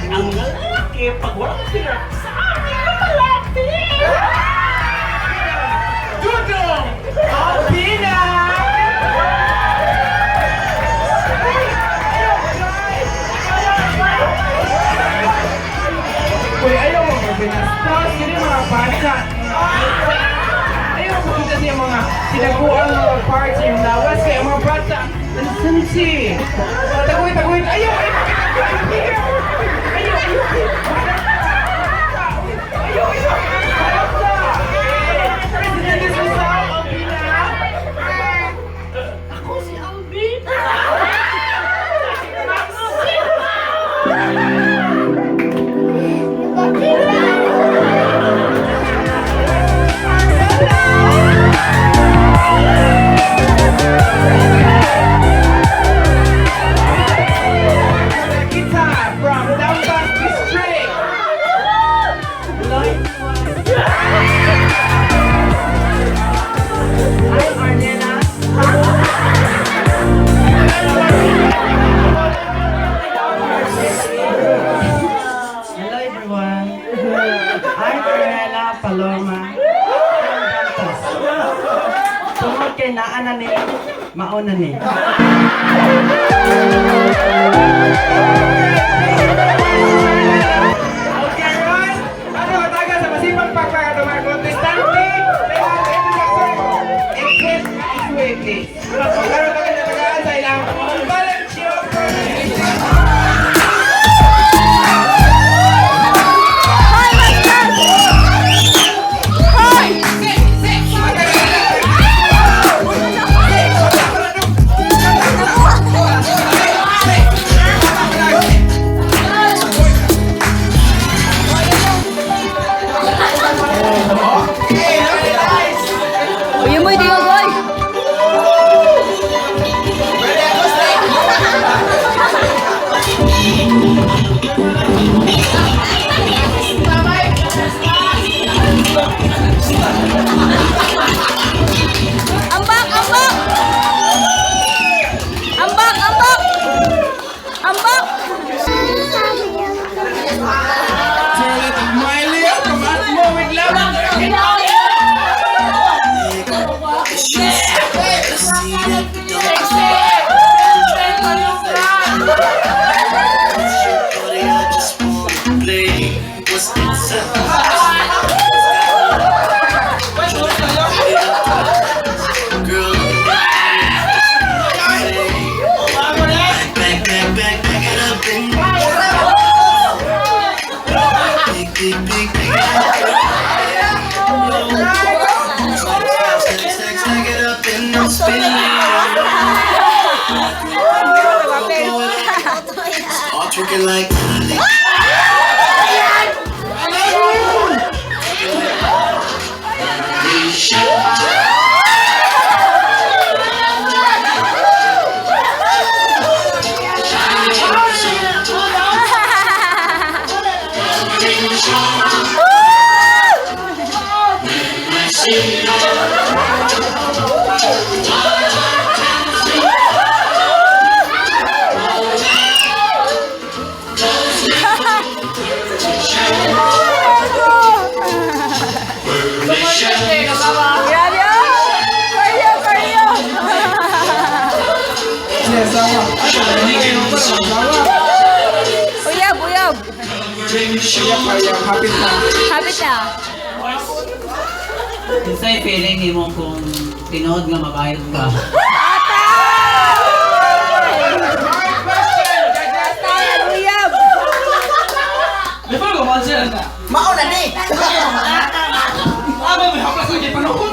ang mga lalaki pag walang tira sa amin na lalaki. Dudong! Alpina! Uy, ayaw mo binastos, yun yung mga bata. Ayaw mo kita siya mga sinaguan mga parts yung lawas, kaya mga bata, nansansi. Taguin, ayaw, President is Rizal, Albina. Ako si Albin. Tungkol kay naana ni mauna ni. Okay, right? Ano mataga sa masipag pagpagato mga kontestante? Exit is way, please. Magkaroon ka na tagaan sa ilang volunteer organization. Drinking like Uyab. Hapit na. Isa'y feeling ni mo kung tinood nga mabayad ka. Uyab. Di ba gumawa siya? mauna ni. Aba, may haplas na kayo panahon.